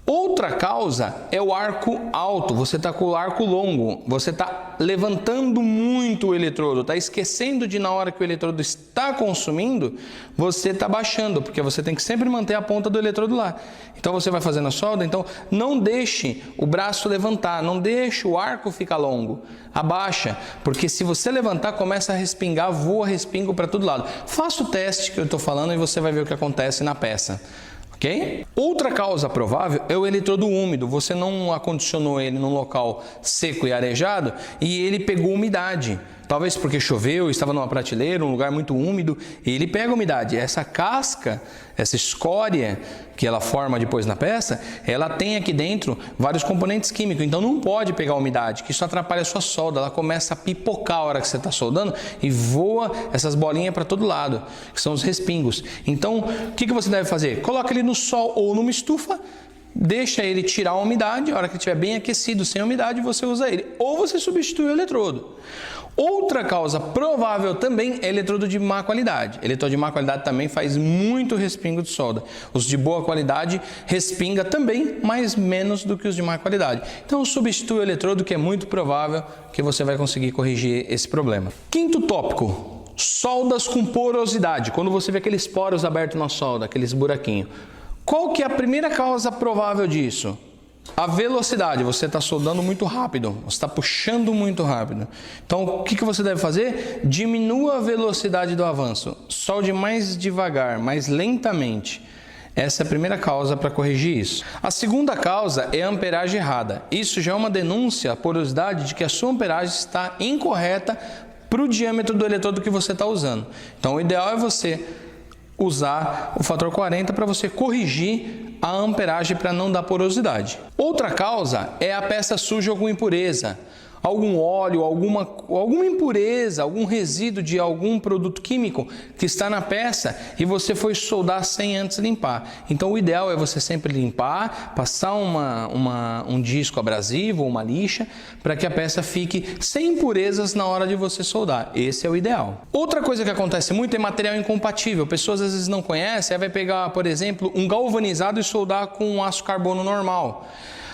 Outra causa é o arco alto, você está com o arco longo, você está levantando muito o eletrodo, está esquecendo de na hora que o eletrodo está consumindo, você está baixando, porque você tem que sempre manter a ponta do eletrodo lá. Então você vai fazendo a solda, então não deixe o braço levantar, não deixe o arco ficar longo, abaixa, porque se você levantar começa a respingar, voa respingo para todo lado. Faça o teste que eu estou falando e você vai ver o que acontece na peça. Okay? Outra causa provável é o eletrodo úmido. Você não acondicionou ele num local seco e arejado e ele pegou umidade. Talvez porque choveu, estava numa prateleira, um lugar muito úmido, e ele pega umidade. Essa casca, essa escória que ela forma depois na peça, ela tem aqui dentro vários componentes químicos, então não pode pegar umidade, que isso atrapalha a sua solda. Ela começa a pipocar a hora que você está soldando e voa essas bolinhas para todo lado, que são os respingos. Então, o que você deve fazer? Coloca ele no sol ou numa estufa, deixa ele tirar a umidade, a hora que estiver bem aquecido, sem umidade, você usa ele. Ou você substitui o eletrodo. Outra causa provável também é eletrodo de má qualidade. Eletrodo de má qualidade também faz muito respingo de solda. Os de boa qualidade respinga também, mas menos do que os de má qualidade. Então substitui o eletrodo, que é muito provável que você vai conseguir corrigir esse problema. Quinto tópico, soldas com porosidade. Quando você vê aqueles poros abertos na solda, aqueles buraquinhos. Qual que é a primeira causa provável disso? A velocidade, você está soldando muito rápido, você está puxando muito rápido. Então, o que você deve fazer? Diminua a velocidade do avanço, solde mais devagar, mais lentamente. Essa é a primeira causa para corrigir isso. A segunda causa é a amperagem errada. Isso já é uma denúncia, a porosidade, de que a sua amperagem está incorreta para o diâmetro do eletrodo que você está usando. Então, o ideal é você usar o fator 40 para você corrigir a amperagem para não dar porosidade. Outra causa é a peça suja ou com impureza. Algum óleo, alguma impureza, algum resíduo de algum produto químico que está na peça e você foi soldar sem antes limpar. Então o ideal é você sempre limpar, passar um disco abrasivo ou uma lixa para que a peça fique sem impurezas na hora de você soldar. Esse é o ideal. Outra coisa que acontece muito é material incompatível. Pessoas às vezes não conhecem, aí vai pegar, por exemplo, um galvanizado e soldar com um aço carbono normal.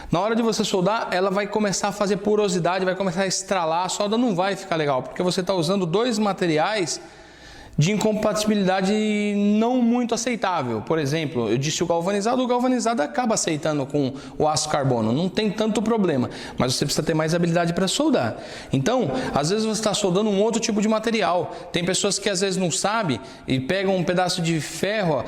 Na hora de você soldar, ela vai começar a fazer porosidade, vai começar a estralar, a solda não vai ficar legal, porque você está usando dois materiais de incompatibilidade não muito aceitável. Por exemplo, eu disse o galvanizado acaba aceitando com o aço carbono, não tem tanto problema, mas você precisa ter mais habilidade para soldar. Então, às vezes você está soldando um outro tipo de material. Tem pessoas que às vezes não sabem e pegam um pedaço de ferro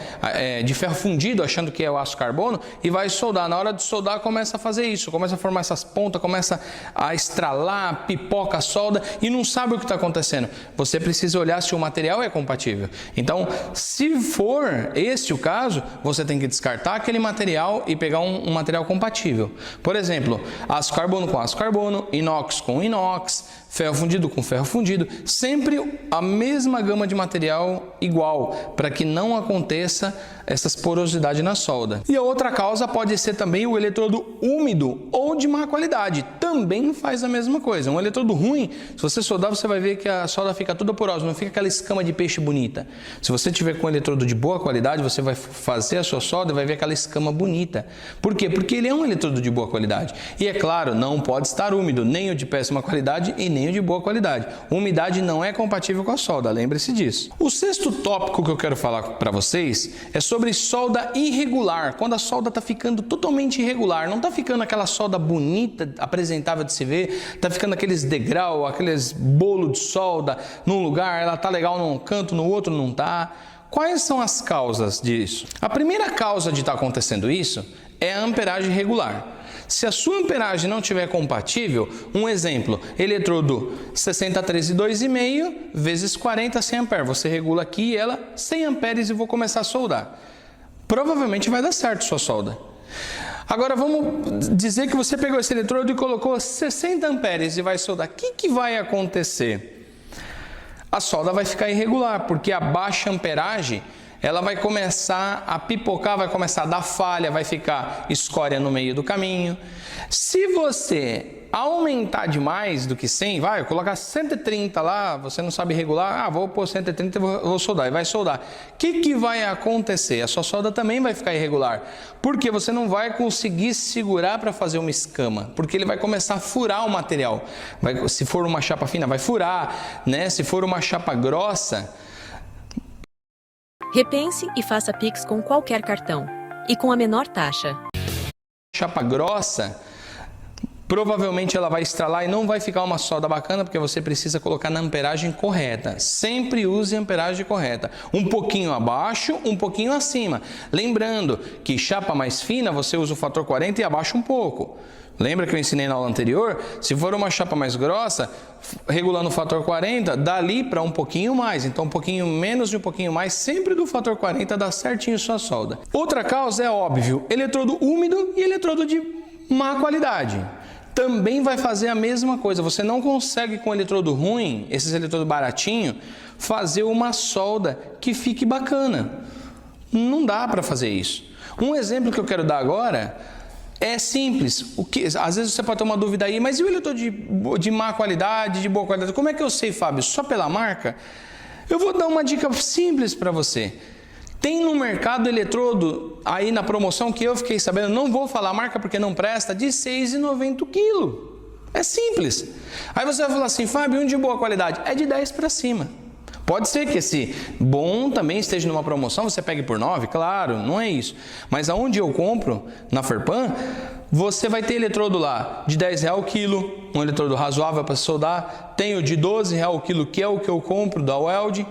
fundido, achando que é o aço carbono, e vai soldar. Na hora de soldar começa a fazer isso, começa a formar essas pontas, começa a estralar, pipoca a solda e não sabe o que está acontecendo. Você precisa olhar se o material é compatível. Então, se for esse o caso, você tem que descartar aquele material e pegar um material compatível. Por exemplo, aço carbono com aço carbono, inox com inox, ferro fundido com ferro fundido, sempre a mesma gama de material igual, para que não aconteça essas porosidades na solda. E a outra causa pode ser também o eletrodo úmido ou de má qualidade, também faz a mesma coisa. Um eletrodo ruim, se você soldar, você vai ver que a solda fica toda porosa, não fica aquela escama de peixe bonita. Se você tiver com um eletrodo de boa qualidade, você vai fazer a sua solda e vai ver aquela escama bonita. Por quê? Porque ele é um eletrodo de boa qualidade. E é claro, não pode estar úmido, nem o de péssima qualidade e nem o de boa qualidade. Umidade não é compatível com a solda, lembre-se disso. O sexto tópico que eu quero falar para vocês é sobre solda irregular. Quando a solda está ficando totalmente irregular, não está ficando aquela solda bonita, apresentável de se ver, está ficando aqueles degrau, aqueles bolo de solda num lugar, ela está legal num canto, no outro não está. Quais são as causas disso? A primeira causa de estar acontecendo isso é a amperagem irregular. Se a sua amperagem não estiver compatível, um exemplo, eletrodo 63,2,5 vezes 40 100 amperes. Você regula aqui ela 100 amperes e vou começar a soldar. Provavelmente vai dar certo sua solda. Agora vamos dizer que você pegou esse eletrodo e colocou 60 amperes e vai soldar. O que vai acontecer? A solda vai ficar irregular, porque a baixa amperagem ela vai começar a pipocar, vai começar a dar falha, vai ficar escória no meio do caminho. Se você aumentar demais do que 100, vai colocar 130 lá, você não sabe regular, vou pôr 130 e vou soldar, e vai soldar. O que vai acontecer? A sua solda também vai ficar irregular, porque você não vai conseguir segurar para fazer uma escama, porque ele vai começar a furar o material. Se for uma chapa fina, vai furar, né? Se for uma chapa grossa... Repense e faça Pix com qualquer cartão e com a menor taxa. Chapa grossa, provavelmente ela vai estralar e não vai ficar uma solda bacana, porque você precisa colocar na amperagem correta. Sempre use a amperagem correta. Um pouquinho abaixo, um pouquinho acima. Lembrando que chapa mais fina, você usa o fator 40 e abaixa um pouco. Lembra que eu ensinei na aula anterior? Se for uma chapa mais grossa, regulando o fator 40, dali para um pouquinho mais. Então, um pouquinho menos e um pouquinho mais, sempre do fator 40 dá certinho sua solda. Outra causa é óbvio, eletrodo úmido e eletrodo de má qualidade. Também vai fazer a mesma coisa. Você não consegue com eletrodo ruim, esses eletrodos baratinhos, fazer uma solda que fique bacana. Não dá para fazer isso. Um exemplo que eu quero dar agora... é simples, às vezes você pode ter uma dúvida aí, mas e o eletrodo de má qualidade, de boa qualidade? Como é que eu sei, Fábio? Só pela marca? Eu vou dar uma dica simples para você. Tem no mercado eletrodo aí na promoção que eu fiquei sabendo, não vou falar a marca porque não presta, de R$ 6,90 o quilo. É simples. Aí você vai falar assim, Fábio, um de boa qualidade? É de 10 para cima. Pode ser que esse bom também esteja numa promoção, você pegue por 9, claro, não é isso. Mas aonde eu compro, na Ferpan, você vai ter eletrodo lá de R$10 o quilo, um eletrodo razoável para soldar. Tem o de R$12 o quilo, que é o que eu compro da Weld.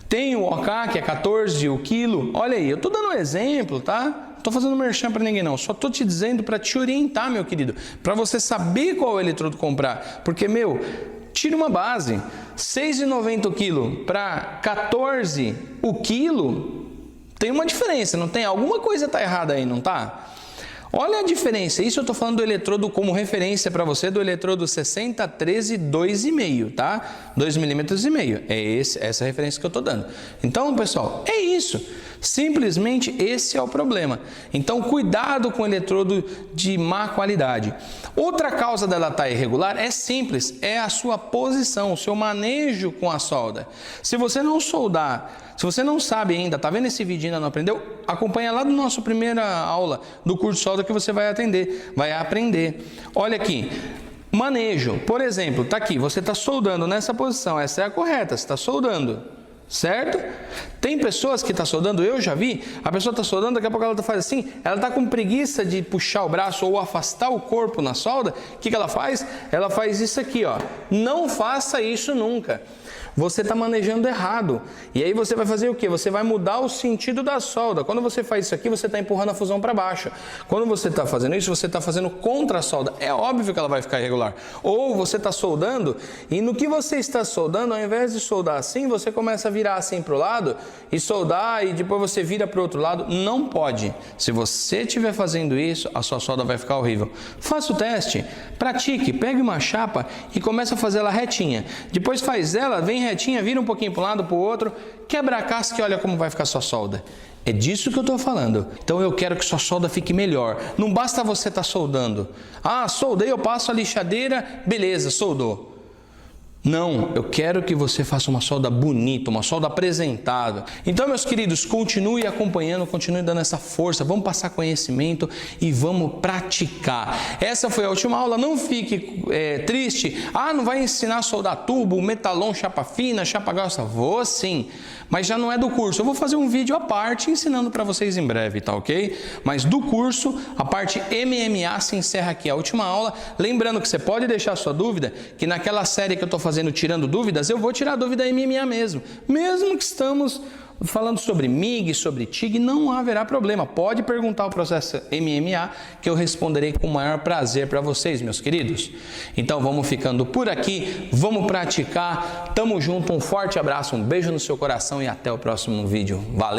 Tem o OK, que é 14 o quilo. Olha aí, eu estou dando um exemplo, tá? Não estou fazendo merchan para ninguém não, só estou te dizendo para te orientar, meu querido, para você saber qual eletrodo comprar. Porque, tira uma base, R$ 6,90 o quilo para 14 o quilo, tem uma diferença, não tem? Alguma coisa está errada aí, não tá? Olha a diferença, isso eu estou falando do eletrodo como referência para você, do eletrodo 6013 2,5, tá? 2,5 milímetros. É essa a referência que eu estou dando. Então, pessoal, é isso. Simplesmente esse é o problema. Então, cuidado com o eletrodo de má qualidade. Outra causa dela estar irregular é simples, é a sua posição, o seu manejo com a solda. Se você não soldar, se você não sabe ainda, tá vendo esse vídeo e ainda não aprendeu, acompanha lá no nosso primeira aula do curso de solda que você vai aprender. Olha aqui. Manejo, por exemplo, tá aqui, você está soldando nessa posição, essa é a correta, você está soldando. Certo? Tem pessoas que estão soldando, eu já vi, a pessoa está soldando, daqui a pouco ela faz assim, ela está com preguiça de puxar o braço ou afastar o corpo na solda, o que ela faz? Ela faz isso aqui, ó. Não faça isso nunca. Você está manejando errado. E aí você vai fazer o quê? Você vai mudar o sentido da solda. Quando você faz isso aqui, você está empurrando a fusão para baixo. Quando você está fazendo isso, você está fazendo contra a solda. É óbvio que ela vai ficar irregular. Ou você está soldando e no que você está soldando, ao invés de soldar assim, você começa a virar assim para o lado e soldar e depois você vira para o outro lado. Não pode. Se você estiver fazendo isso, a sua solda vai ficar horrível. Faça o teste, pratique, pegue uma chapa e comece a fazer ela retinha. Depois faz ela, vem retinha, vira um pouquinho para um lado, para o outro, quebra a casca e olha como vai ficar sua solda. É disso que eu estou falando. Então eu quero que sua solda fique melhor. Não basta você estar soldando. Soldei, eu passo a lixadeira, beleza, soldou. Não, eu quero que você faça uma solda bonita, uma solda apresentável. Então, meus queridos, continue acompanhando, continue dando essa força, vamos passar conhecimento e vamos praticar. Essa foi a última aula, não fique triste. Não vai ensinar a soldar tubo, metalon, chapa fina, chapa grossa? Vou sim, mas já não é do curso. Eu vou fazer um vídeo à parte ensinando para vocês em breve, tá ok? Mas do curso, a parte MMA se encerra aqui, a última aula. Lembrando que você pode deixar a sua dúvida, que naquela série que eu estou fazendo tirando dúvidas, eu vou tirar a dúvida MMA mesmo que estamos falando sobre MIG, sobre TIG, não haverá problema, pode perguntar o processo MMA que eu responderei com o maior prazer para vocês, meus queridos. Então vamos ficando por aqui, vamos praticar, tamo junto, um forte abraço, um beijo no seu coração e até o próximo vídeo, valeu!